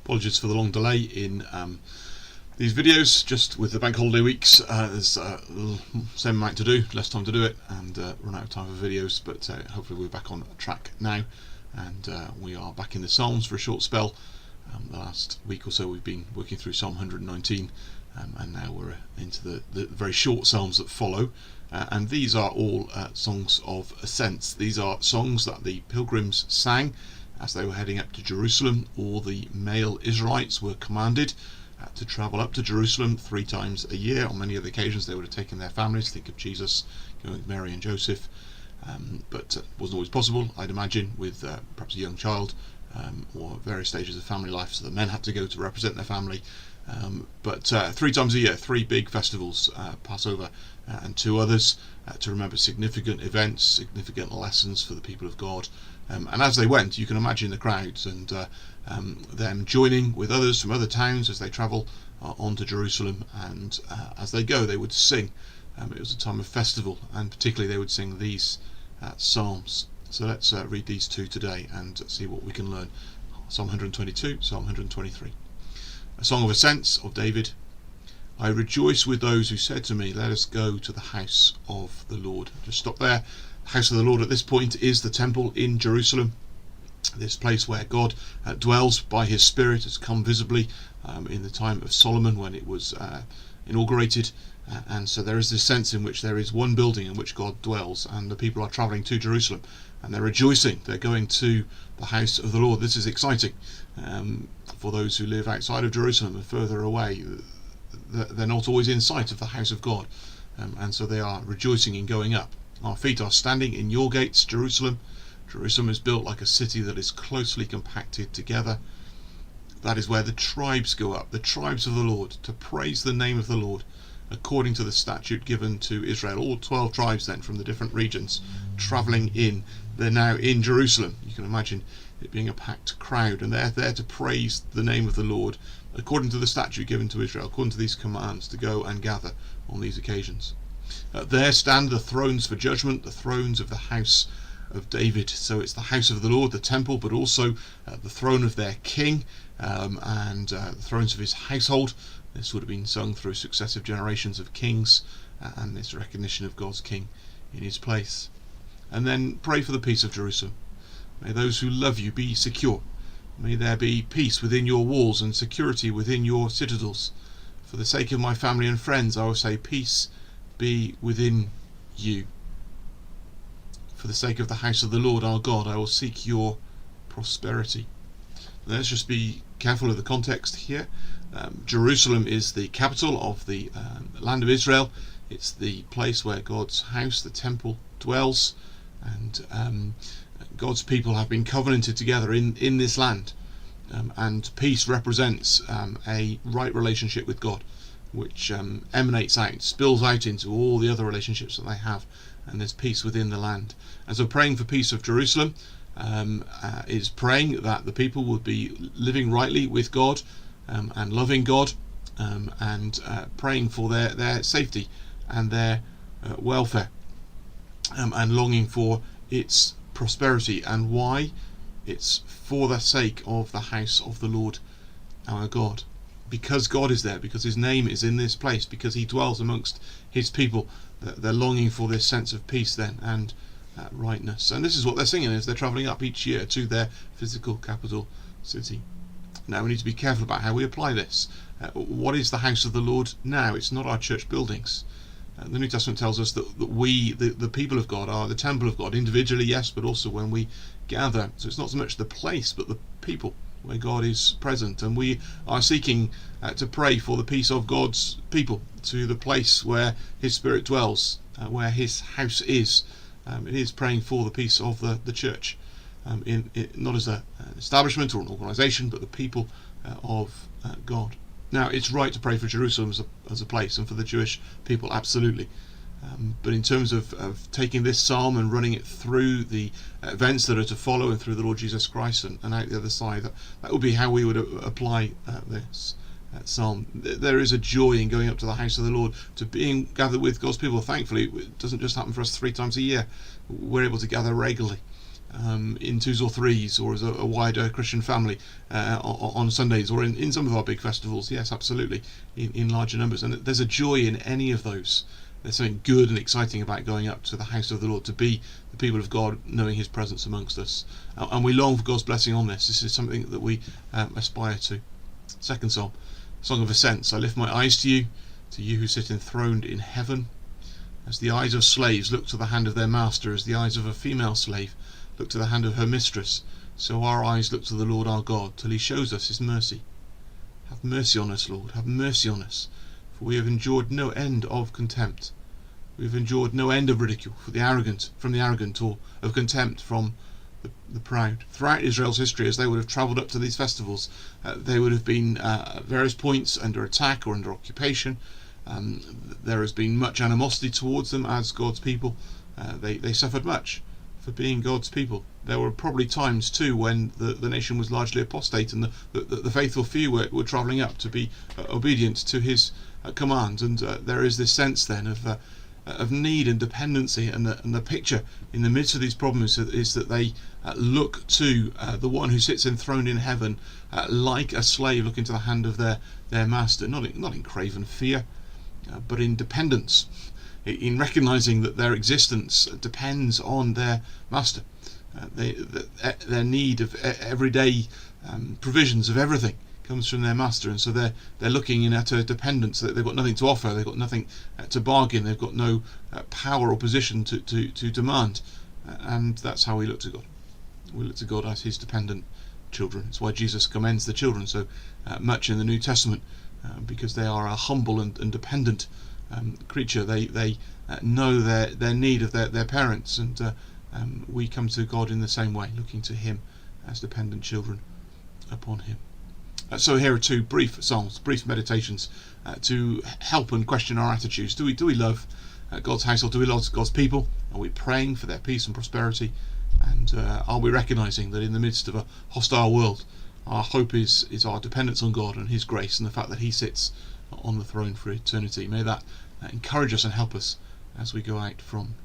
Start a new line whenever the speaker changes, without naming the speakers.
Apologies for the long delay in these videos. Just with the bank holiday weeks, there's same amount to do, less time to do it, and run out of time for videos. But hopefully we're back on track now, and we are back in the Psalms for a short spell. The last week or so we've been working through Psalm 119, and now we're into the very short Psalms that follow. And these are all songs of ascents. These are songs that the pilgrims sang as they were heading up to Jerusalem. All the male Israelites were commanded to travel up to Jerusalem 3 times a year. On many other occasions they would have taken their families. Think of Jesus going with Mary and Joseph, but it wasn't always possible, I'd imagine, with perhaps a young child or various stages of family life, so the men had to go to represent their family. But 3 times a year, 3 big festivals, Passover and 2 others, to remember significant events, significant lessons for the people of God. And as they went, you can imagine the crowds and them joining with others from other towns as they travel on to Jerusalem. And as they go, they would sing. It was a time of festival, and particularly they would sing these psalms. So let's read these 2 today and see what we can learn. Psalm 122, Psalm 123. A song of ascents of David. I rejoice with those who said to me, let us go to the house of the Lord. Just stop there. The house of the Lord at this point is the temple in Jerusalem. This place where God dwells by his Spirit has come visibly in the time of Solomon when it was inaugurated. And so there is this sense in which there is one building in which God dwells, and the people are travelling to Jerusalem and they're rejoicing. They're going to the house of the Lord. This is exciting for those who live outside of Jerusalem and further away. They're not always in sight of the house of God, and so they are rejoicing in going up. Our feet are standing in your gates, Jerusalem. Jerusalem is built like a city that is closely compacted together. That is where the tribes go up, the tribes of the Lord, to praise the name of the Lord, according to the statute given to Israel. All 12 tribes then from the different regions travelling in. They're now in Jerusalem. You can imagine it being a packed crowd, and they're there to praise the name of the Lord according to the statute given to Israel, according to these commands to go and gather on these occasions. There stand the thrones for judgment, the thrones of the house of David. So it's the house of the Lord, the temple, but also the throne of their king, and the thrones of his household. This would have been sung through successive generations of kings, and this recognition of God's king in his place. And then pray for the peace of Jerusalem. May those who love you be secure. May there be peace within your walls and security within your citadels. For the sake of my family and friends, I will say, peace be within you. For the sake of the house of the Lord our God, I will seek your prosperity. Let's just be careful of the context here. Jerusalem is the capital of the land of Israel. It's the place where God's house, the temple, dwells, and God's people have been covenanted together in this land. And peace represents a right relationship with God, which emanates out, spills out into all the other relationships that they have, and there's peace within the land. And so praying for peace of Jerusalem is praying that the people would be living rightly with God and loving God, and praying for their safety and their welfare, and longing for its prosperity. And why? It's for the sake of the house of the Lord our God. Because God is there, because his name is in this place, because he dwells amongst his people, they're longing for this sense of peace then and rightness. And this is what they're singing as they're travelling up each year to their physical capital city. Now we need to be careful about how we apply this. What is the house of the Lord now? It's not our church buildings. The New Testament tells us that we, the people of God, are the temple of God, individually, yes, but also when we gather. So it's not so much the place, but the people where God is present. And we are seeking to pray for the peace of God's people, to the place where his Spirit dwells, where his house is. It is praying for the peace of the church, not as an establishment or an organisation, but the people of God. Now, it's right to pray for Jerusalem as a place, and for the Jewish people, absolutely. But in terms of taking this psalm and running it through the events that are to follow and through the Lord Jesus Christ and out the other side, that would be how we would apply this psalm. There is a joy in going up to the house of the Lord, to being gathered with God's people. Thankfully, it doesn't just happen for us 3 times a year. We're able to gather regularly. in twos or threes, or as a wider Christian family on Sundays, or in some of our big festivals. Yes, absolutely, in larger numbers. And there's a joy in any of those. There's something good and exciting about going up to the house of the Lord, to be the people of God, knowing His presence amongst us. And we long for God's blessing on this. This is something that we aspire to. Second Psalm, Song of Ascents. I lift my eyes to you who sit enthroned in heaven. As the eyes of slaves look to the hand of their master, as the eyes of a female slave look to the hand of her mistress, so our eyes look to the Lord our God, till He shows us His mercy. Have mercy on us, Lord, have mercy on us, for we have endured no end of contempt. We have endured no end of ridicule from the arrogant, or of contempt from the proud. Throughout Israel's history, as they would have travelled up to these festivals, they would have been at various points under attack or under occupation. There has been much animosity towards them as God's people. They suffered much for being God's people. There were probably times too when the nation was largely apostate, and the faithful few were travelling up to be obedient to His command. And there is this sense then of need and dependency, and the picture in the midst of these problems is that they look to the one who sits enthroned in heaven, like a slave looking to the hand of their master, not in craven fear, but in dependence, in recognising that their existence depends on their master. Their need of everyday provisions of everything comes from their master, and so they're looking in utter dependence. That they've got nothing to offer, they've got nothing to bargain, they've got no power or position to demand, and that's how we look to God. We look to God as His dependent children. It's why Jesus commends the children so much in the New Testament, because they are a humble and dependent creature. They know their need of their parents, and we come to God in the same way, looking to Him as dependent children upon Him. So here are two brief psalms, brief meditations to help and question our attitudes. Do we love God's household? Do we love God's people? Are we praying for their peace and prosperity? And are we recognising that in the midst of a hostile world, our hope is our dependence on God and His grace, and the fact that He sits on the throne for eternity? May that encourage us and help us as we go out from